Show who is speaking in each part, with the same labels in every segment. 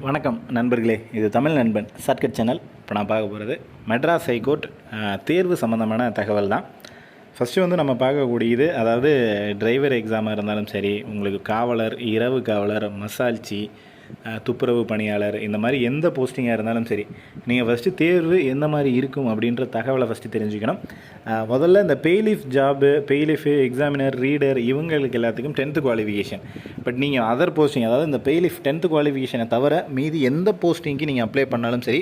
Speaker 1: வணக்கம் நண்பர்களே, இது தமிழ் நண்பன் ஷார்ட்கட் சேனல். இப்போ நான் பார்க்க போகிறது மெட்ராஸ் ஹைகோர்ட் தேர்வு சம்மந்தமான தகவல் தான். ஃபஸ்ட்டு வந்து நம்ம பார்க்கக்கூடியது, அதாவது டிரைவர் எக்ஸாமாக இருந்தாலும் சரி, உங்களுக்கு காவலர், இரவு காவலர், மசால்ச்சி, துப்புரவு பணியாளர், இந்த மாதிரி எந்த போஸ்டிங்காக இருந்தாலும் சரி, நீங்கள் ஃபஸ்ட்டு தேர்வு எந்த மாதிரி இருக்கும் அப்படின்ற தகவலை ஃபஸ்ட்டு தெரிஞ்சுக்கணும். முதல்ல இந்த பெய்லீஃப் ஜாபு, பெய்லீஃபு, எக்ஸாமினர், ரீடர், இவங்களுக்கு எல்லாத்துக்கும் 10th குவாலிஃபிகேஷன். பட் நீங்கள் அதர் போஸ்டிங், அதாவது இந்த பெய்லீஃப் 10th குவாலிஃபிகேஷனை தவிர மீதி எந்த போஸ்டிங்க்கு நீங்கள் அப்ளை பண்ணாலும் சரி,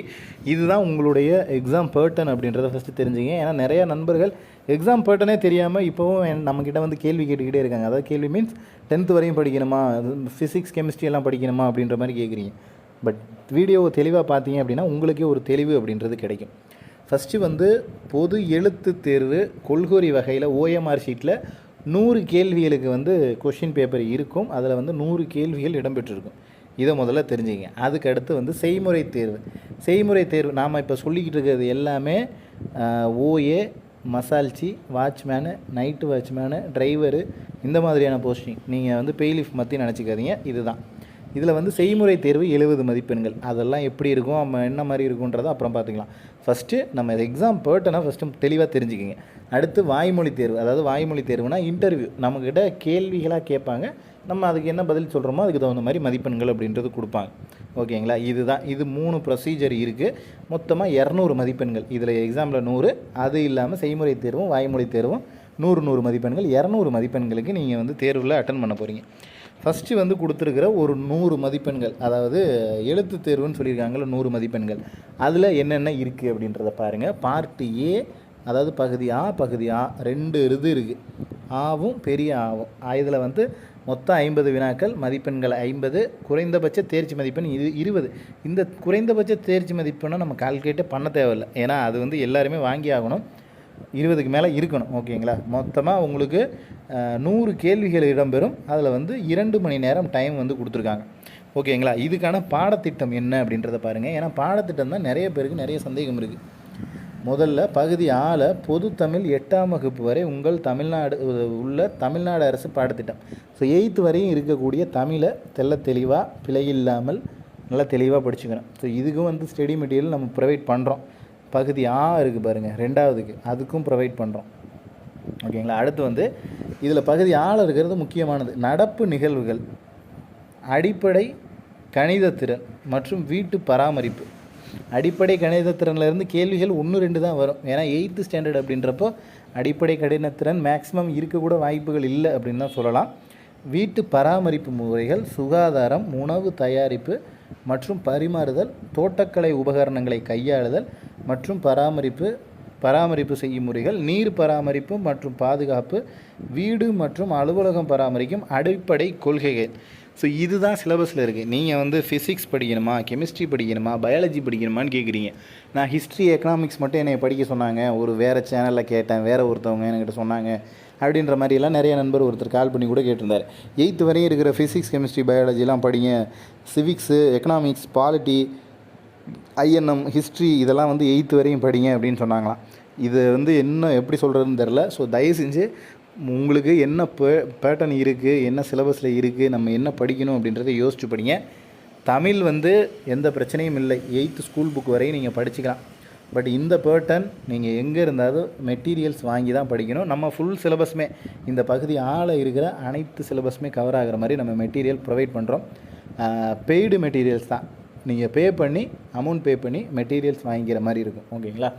Speaker 1: இதுதான் உங்களுடைய எக்ஸாம் பேட்டர்ன் அப்படின்றத ஃபஸ்ட்டு தெரிஞ்சுங்க. ஏன்னா நிறையா நண்பர்கள் எக்ஸாம் பேட்டர்னே தெரியாமல் இப்போவும் நம்மக்கிட்ட வந்து கேள்வி கேட்டுக்கிட்டே இருக்காங்க. அதாவது கேள்வி மீன்ஸ் 10th வரையும் படிக்கணுமா, ஃபிசிக்ஸ் கெமிஸ்ட்ரி எல்லாம் படிக்கணுமா அப்படின்ற மாதிரி கேட்குறீங்க. பட் வீடியோவை தெளிவாக பார்த்தீங்க அப்படின்னா உங்களுக்கே ஒரு தெளிவு அப்படின்றது கிடைக்கும். ஃபஸ்ட்டு வந்து பொது எழுத்து தேர்வு கொள்கூறி வகையில் ஓஎம்ஆர் ஷீட்டில் 100 கேள்விகளுக்கு வந்து கொஷின் பேப்பர் இருக்கும். அதில் வந்து 100 கேள்விகள் இடம்பெற்றிருக்கும். இதை முதல்ல தெரிஞ்சுங்க. அதுக்கு அடுத்து வந்து செய்முறை தேர்வு. செய்முறை தேர்வு நாம் இப்போ சொல்லிக்கிட்டு இருக்கிறது எல்லாமே ஓஏ, மசால்ச்சி, வாட்ச்மேனு, நைட்டு வாட்ச்மேனு, டிரைவரு, இந்த மாதிரியான போஸ்டிங். நீங்கள் வந்து பெய்லீஃப் மத்தி நினச்சிக்காதீங்க. இதுதான் இதில் வந்து செய்முறை தேர்வு 70 மதிப்பெண்கள். அதெல்லாம் எப்படி இருக்கும், நம்ம என்ன மாதிரி இருக்குன்றதை அப்புறம் பார்த்துக்கலாம். ஃபஸ்ட்டு நம்ம எக்ஸாம் பேட்டர்னை ஃபஸ்ட்டு தெளிவாக தெரிஞ்சுக்கிங்க. அடுத்து வாய்மொழி தேர்வு. அதாவது வாய்மொழி தேர்வுனா இன்டர்வியூ, நம்மக்கிட்ட கேள்விகளாக கேட்பாங்க. நம்ம அதுக்கு என்ன பதில் சொல்கிறோமோ அதுக்கு தகுந்த மாதிரி மதிப்பெண்கள் அப்படின்றது கொடுப்பாங்க. ஓகேங்களா? இதுதான், இது 3 ப்ரொசீஜர் இருக்குது. மொத்தமாக 200 மதிப்பெண்கள். இதில் எக்ஸாமில் 100, அது இல்லாமல் செய்முறை தேர்வும் வாய்மொழி தேர்வும் 100 மதிப்பெண்கள். 200 மதிப்பெண்களுக்கு நீங்கள் வந்து தேர்வில் அட்டன் பண்ண போகிறீங்க. ஃபஸ்ட்டு வந்து கொடுத்துருக்கிற ஒரு 100 மதிப்பெண்கள், அதாவது எழுத்து தேர்வுன்னு சொல்லியிருக்காங்கள 100 மதிப்பெண்கள், அதில் என்னென்ன இருக்குது அப்படின்றத பாருங்கள். பார்ட் ஏ, அதாவது பகுதி ஆ, பகுதி ஆ 2 இது இருக்குது. ஆவும் பெரிய ஆவும். இதில் வந்து மொத்தம் 50 வினாக்கள், மதிப்பெண்கள் 50, குறைந்தபட்ச தேர்ச்சி மதிப்பெண் 20. இந்த குறைந்தபட்ச தேர்ச்சி மதிப்பெண்ணை நம்ம கால்குலேட்டே பண்ண தேவையில்லை. ஏன்னா அது வந்து எல்லாருமே வாங்கி ஆகணும். 20க்கு மேலே இருக்கணும். ஓகேங்களா? மொத்தமாக உங்களுக்கு 100 கேள்விகள் இடம்பெறும். அதில் வந்து 2 மணி நேரம் டைம் வந்து கொடுத்துருக்காங்க. ஓகேங்களா? இதுக்கான பாடத்திட்டம் என்ன அப்படின்றத பாருங்கள். ஏன்னா பாடத்திட்டம் தான் நிறைய பேருக்கு நிறைய சந்தேகம் இருக்குது. முதல்ல பகுதி ஆல பொது தமிழ் 8ஆம் வகுப்பு வரை உங்கள் தமிழ்நாடு உள்ள தமிழ்நாடு அரசு பாடத்திட்டம். ஸோ 8th வரையும் இருக்கக்கூடிய தமிழை தெளிவாக பிழை இல்லாமல் நல்லா தெளிவாக படிச்சுக்கணும். ஸோ இதுக்கும் வந்து ஸ்டடி மெட்டீரியல் நம்ம ப்ரொவைட் பண்ணுறோம். பகுதி ஆ இருக்குது பாருங்கள், 2வதுக்கு, அதுக்கும் ப்ரொவைட் பண்ணுறோம். ஓகேங்களா? அடுத்து வந்து இதில் பகுதி ஆள் இருக்கிறது முக்கியமானது. நடப்பு நிகழ்வுகள், அடிப்படை கணிதத்திறன் மற்றும் வீட்டு பராமரிப்பு. அடிப்படை கணிதத்திறன்லேருந்து கேள்விகள் 1-2 தான் வரும். ஏன்னா 8th ஸ்டாண்டர்ட் அப்படின்றப்போ அடிப்படை கணிதத்திறன் மேக்ஸிமம் இருக்கக்கூட வாய்ப்புகள் இல்லை அப்படின்னு தான் சொல்லலாம். வீட்டு பராமரிப்பு முறைகள், சுகாதாரம், உணவு தயாரிப்பு மற்றும் பரிமாறுதல், தோட்டக்கலை உபகரணங்களை கையாளுதல் மற்றும் பராமரிப்பு செய்யும் முறைகள், நீர் பராமரிப்பு மற்றும் பாதுகாப்பு, வீடு மற்றும் அலுவலகம் பராமரிக்கும் அடிப்படை கொள்கைகள். ஸோ இதுதான் சிலபஸில் இருக்குது. நீங்கள் வந்து ஃபிசிக்ஸ் படிக்கணுமா, கெமிஸ்ட்ரி படிக்கணுமா, பயாலஜி படிக்கணுமான்னு கேட்குறீங்க. நான் ஹிஸ்ட்ரி, எக்கனாமிக்ஸ் மட்டும் என்னை படிக்க சொன்னாங்க, ஒரு வேறு சேனலில் கேட்டேன், வேறு ஒருத்தவங்க என்கிட்ட சொன்னாங்க அப்படின்ற மாதிரியெல்லாம் நிறைய நண்பர் ஒருத்தர் கால் பண்ணி கூட கேட்டிருந்தார். 8th வரையும் இருக்கிற ஃபிசிக்ஸ், கெமிஸ்ட்ரி, பயாலஜிலாம் படிங்க. Civics, economics, polity, INM, history இதெல்லாம் வந்து 8th வரையும் படிங்க அப்படின்னு சொன்னாங்களாம். இது வந்து என்ன எப்படி சொல்கிறதுன்னு தெரில. ஸோ தயவு செஞ்சு உங்களுக்கு என்ன பேட்டர்ன் இருக்குது, என்ன சிலபஸில் இருக்குது, நம்ம என்ன படிக்கணும் அப்படின்றத யோசிச்சு படிங்க. தமிழ் வந்து எந்த பிரச்சனையும் இல்லை. 8th ஸ்கூல் புக் வரையும் நீங்கள் படிச்சுக்கலாம். பட் இந்த பேட்டர்ன் நீங்கள் எங்கே இருந்தாலும் மெட்டீரியல்ஸ் வாங்கி தான் படிக்கணும். நம்ம ஃபுல் சிலபஸுமே இந்த பகுதி ஆள இருக்கிற அனைத்து சிலபஸுமே கவர் ஆகிற மாதிரி நம்ம மெட்டீரியல் ப்ரொவைட் பண்ணுறோம். பெய்டு மெட்டீரியல்ஸ் தான். நீங்கள் அமௌண்ட் பே பண்ணி மெட்டீரியல்ஸ் வாங்கிக்கிற மாதிரி இருக்கும். ஓகேங்களா?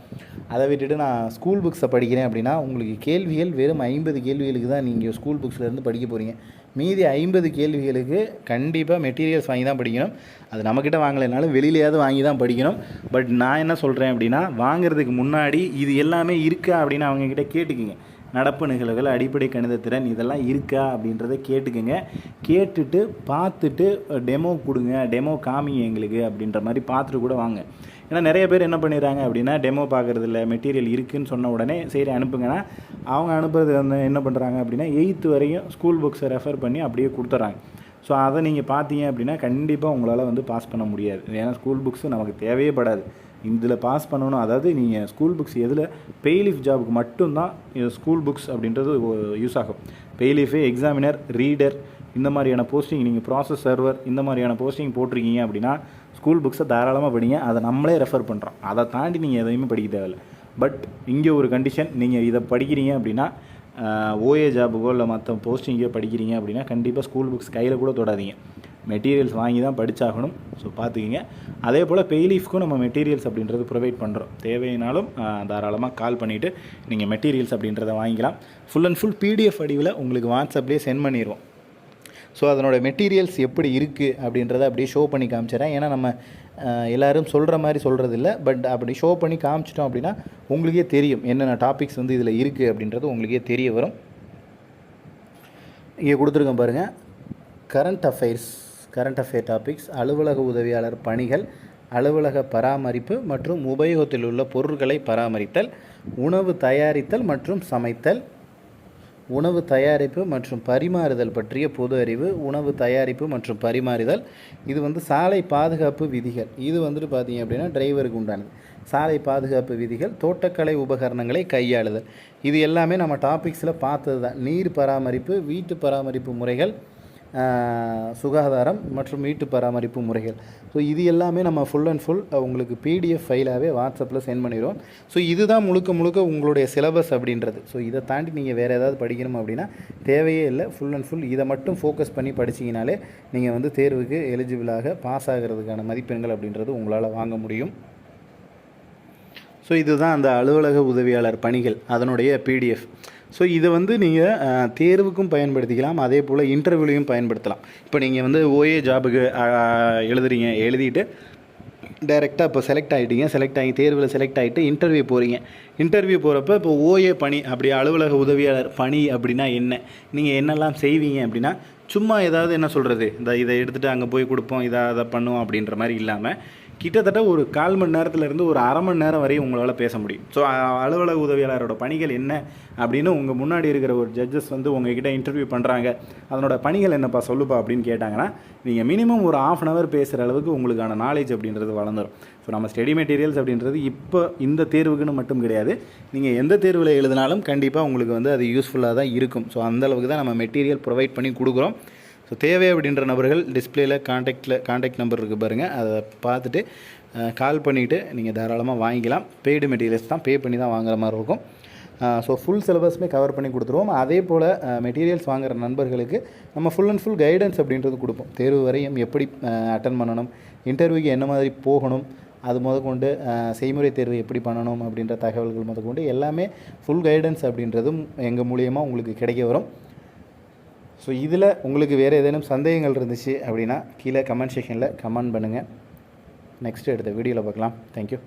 Speaker 1: அதை விட்டுட்டு நான் ஸ்கூல் புக்ஸை படிக்கிறேன் அப்படின்னா உங்களுக்கு கேள்விகள் வெறும் 50 கேள்விகளுக்கு தான் நீங்கள் ஸ்கூல் புக்ஸ்லேருந்து படிக்க போகிறீங்க. மீதி 50 கேள்விகளுக்கு கண்டிப்பாக மெட்டீரியல்ஸ் வாங்கி தான் படிக்கணும். அது நம்மக்கிட்ட வாங்கலைனாலும் வெளியிலையாவது வாங்கி தான் படிக்கணும். பட் நான் என்ன சொல்கிறேன் அப்படின்னா, வாங்கிறதுக்கு முன்னாடி இது எல்லாமே இருக்கா அப்படின்னு அவங்கக்கிட்ட கேட்டுக்குங்க. நடப்பு நிகழ்வுகள், அடிப்படை கணிதத்திறன் இதெல்லாம் இருக்கா அப்படின்றத கேட்டுக்குங்க. கேட்டுட்டு பார்த்துட்டு டெமோ கொடுங்க, டெமோ காமிங்க எங்களுக்கு அப்படின்ற மாதிரி பார்த்துட்டு கூட வாங்க. ஏன்னா நிறைய பேர் என்ன பண்ணிடுறாங்க அப்படின்னா, டெமோ பார்க்குறது இல்லை, மெட்டீரியல் இருக்குதுன்னு சொன்ன உடனே சரி அனுப்புங்கன்னா, அவங்க அனுப்புறது வந்து என்ன பண்ணுறாங்க அப்படின்னா 8th வரையும் ஸ்கூல் புக்ஸை ரெஃபர் பண்ணி அப்படியே கொடுத்துட்றாங்க. ஸோ அதை நீங்கள் பார்த்தீங்க அப்படின்னா கண்டிப்பாக உங்களால் வந்து பாஸ் பண்ண முடியாது. ஏன்னா ஸ்கூல் புக்ஸு நமக்கு தேவையே படாது. இதில் பாஸ் பண்ணணும். அதாவது நீங்கள் ஸ்கூல் புக்ஸ் எதில் பெய்லீஃப் ஜாபுக்கு மட்டும்தான் ஸ்கூல் புக்ஸ் அப்படின்றது யூஸ் ஆகும். பெய்லீஃபு, எக்ஸாமினர், ரீடர், இந்த மாதிரியான போஸ்டிங் நீங்கள் ப்ராசஸ் சர்வர் இந்த மாதிரியான போஸ்டிங் போட்டிருக்கீங்க அப்படின்னா ஸ்கூல் புக்ஸை தாராளமாக படிங்க. அதை நம்மளே ரெஃபர் பண்ணுறோம். அதை தாண்டி நீங்கள் எதையுமே படிக்க தேவையில்லை. பட் இங்கே ஒரு கண்டிஷன், நீங்கள் இதை படிக்கிறீங்க அப்படின்னா ஓஏ ஜாபுக்கோ இல்லை மற்ற போஸ்டிங்கோ படிக்கிறீங்க அப்படின்னா கண்டிப்பாக ஸ்கூல் புக்ஸ் கையில் கூட தொடாதீங்க. மெட்டீரியல்ஸ் வாங்கி தான் படித்தாகணும். ஸோ பார்த்துக்கிங்க. அதே போல் பெய்லீஃப்க்கும் நம்ம மெட்டீரியல்ஸ் அப்படின்றது ப்ரொவைட் பண்ணுறோம். தேவையினாலும் தாராளமாக கால் பண்ணிவிட்டு நீங்கள் மெட்டீரியல்ஸ் அப்படின்றத வாங்கிக்கலாம். ஃபுல் அண்ட் ஃபுல் பிடிஎஃப் வடிவில் உங்களுக்கு வாட்ஸ்அப்லேயே சென்ட் பண்ணிடுவோம். ஸோ அதனோட மெட்டீரியல்ஸ் எப்படி இருக்குது அப்படின்றத அப்படியே ஷோ பண்ணி காமிச்சிடறேன். ஏன்னா நம்ம எல்லோரும் சொல்கிற மாதிரி சொல்கிறது இல்லை. பட் அப்படி ஷோ பண்ணி காமிச்சிட்டோம் அப்படின்னா உங்களுக்கே தெரியும் என்னென்ன டாபிக்ஸ் வந்து இதில் இருக்குது அப்படின்றது உங்களுக்கே தெரிய வரும். இங்கே கொடுத்துருக்கேன் பாருங்கள். கரண்ட் அஃபேர் டாபிக்ஸ், அலுவலக உதவியாளர் பணிகள், அலுவலக பராமரிப்பு மற்றும் உபயோகத்தில் உள்ள பொருட்களை பராமரித்தல், உணவு தயாரித்தல் மற்றும் சமைத்தல், உணவு தயாரிப்பு மற்றும் பரிமாறுதல் பற்றிய பொது அறிவு, உணவு தயாரிப்பு மற்றும் பரிமாறுதல். இது வந்து சாலை பாதுகாப்பு விதிகள். இது வந்துட்டு பார்த்தீங்க அப்படின்னா டிரைவருக்கு உண்டானது. சாலை பாதுகாப்பு விதிகள், தோட்டக்கலை உபகரணங்களை கையாளுதல். இது எல்லாமே நம்ம டாபிக்ஸில் பார்த்தது தான். நீர் பராமரிப்பு, வீட்டு பராமரிப்பு முறைகள், சுகாதாரம் மற்றும் வீட்டு பராமரிப்பு முறைகள். ஸோ இது எல்லாமே நம்ம ஃபுல் அண்ட் ஃபுல் உங்களுக்கு பிடிஎஃப் ஃபைலாகவே வாட்ஸ்அப்பில் சென்ட் பண்ணிடுவோம். ஸோ இதுதான் முழுக்க உங்களுடைய சிலபஸ் அப்படின்றது. ஸோ இதை தாண்டி நீங்கள் வேறு ஏதாவது படிக்கணும் அப்படின்னா தேவையே இல்லை. ஃபுல் அண்ட் ஃபுல் இதை மட்டும் ஃபோக்கஸ் பண்ணி படிச்சிங்கனாலே நீங்கள் வந்து தேர்வுக்கு எலிஜிபிளாக பாஸ் ஆகிறதுக்கான மதிப்பெண்கள் அப்படின்றது உங்களால் வாங்க முடியும். ஸோ இதுதான் அந்த அலுவலக உதவியாளர் பணிகள் அதனுடைய பிடிஎஃப். ஸோ இதை வந்து நீங்கள் தேர்வுக்கும் பயன்படுத்திக்கலாம், அதே போல் இன்டர்வியூலையும் பயன்படுத்தலாம். இப்போ நீங்கள் வந்து ஓஏ ஜாபுக்கு எழுதிட்டு டைரெக்டாக இப்போ செலக்ட் ஆகி தேர்வில் செலக்ட் ஆகிட்டு இன்டர்வியூ போகிறீங்க. இன்டர்வியூ போகிறப்ப இப்போ ஓஏ பணி அப்படி அலுவலக உதவியாளர் பணி அப்படின்னா என்ன, நீங்கள் என்னெல்லாம் செய்வீங்க அப்படின்னா சும்மா ஏதாவது என்ன சொல்கிறது, இதை எடுத்துகிட்டு அங்கே போய் கொடுப்போம், அதை பண்ணுவோம் அப்படின்ற மாதிரி இல்லாமல் கிட்டத்தட்ட ஒரு 1/4 மணி நேரத்துலேருந்து ஒரு அரை மணி நேரம் வரையும் உங்களால் பேச முடியும். ஸோ அலுவலக உதவியாளரோட பணிகள் என்ன அப்படின்னு உங்கள் முன்னாடி இருக்கிற ஒரு ஜட்ஜஸ் வந்து உங்ககிட்ட இன்டர்வியூ பண்ணுறாங்க. அதனோட பணிகள் என்னப்பா சொல்லுப்பா அப்படின்னு கேட்டாங்கன்னா நீங்கள் மினிமம் ஒரு 1/2 அன் ஹவர் பேசுகிற அளவுக்கு உங்களுக்கான நாலேஜ் அப்படின்றது வளர்ந்துடும். ஸோ நம்ம ஸ்டடி மெட்டீரியல்ஸ் அப்படின்றது இப்போ இந்த தேர்வுக்குன்னு மட்டும் கிடையாது, நீங்கள் எந்த தேர்வில் எழுதினாலும் கண்டிப்பாக உங்களுக்கு வந்து அது யூஸ்ஃபுல்லாக தான் இருக்கும். ஸோ அந்தளவுக்கு தான் நம்ம மெட்டீரியல் ப்ரொவைட் பண்ணி கொடுக்குறோம். ஸோ தேவை அப்படின்ற நபர்கள் டிஸ்பிளேயில் கான்டாக்ட் நம்பர் இருக்குது பாருங்கள், அதை பார்த்துட்டு கால் பண்ணிவிட்டு நீங்கள் தாராளமாக வாங்கிக்கலாம். பெய்டு மெட்டீரியல்ஸ் தான் பே பண்ணி தான் வாங்குற மாதிரி இருக்கும். ஸோ ஃபுல் சிலபஸுமே கவர் பண்ணி கொடுத்துருவோம். அதே போல் மெட்டீரியல்ஸ் வாங்குகிற நண்பர்களுக்கு நம்ம ஃபுல் அண்ட் ஃபுல் கைடன்ஸ் அப்படின்றது கொடுப்போம். தேர்வு வரையும் எப்படி அட்டன் பண்ணணும், இன்டர்வியூக்கு என்ன மாதிரி போகணும், அது முதற்கொண்டு செய்முறை தேர்வு எப்படி பண்ணணும் அப்படின்ற தகவல்கள் முதற்கொண்டு எல்லாமே ஃபுல் கைடன்ஸ் அப்படின்றதும் எங்கள் மூலியமாக உங்களுக்கு கிடைக்க வரும். ஸோ இதில் உங்களுக்கு வேறு ஏதேனும் சந்தேகங்கள் இருந்துச்சு அப்படின்னா கீழே கமெண்ட் செக்ஷனில் கமெண்ட் பண்ணுங்கள். நெக்ஸ்ட்டு அடுத்த வீடியோவில் பார்க்கலாம். தேங்க்யூ.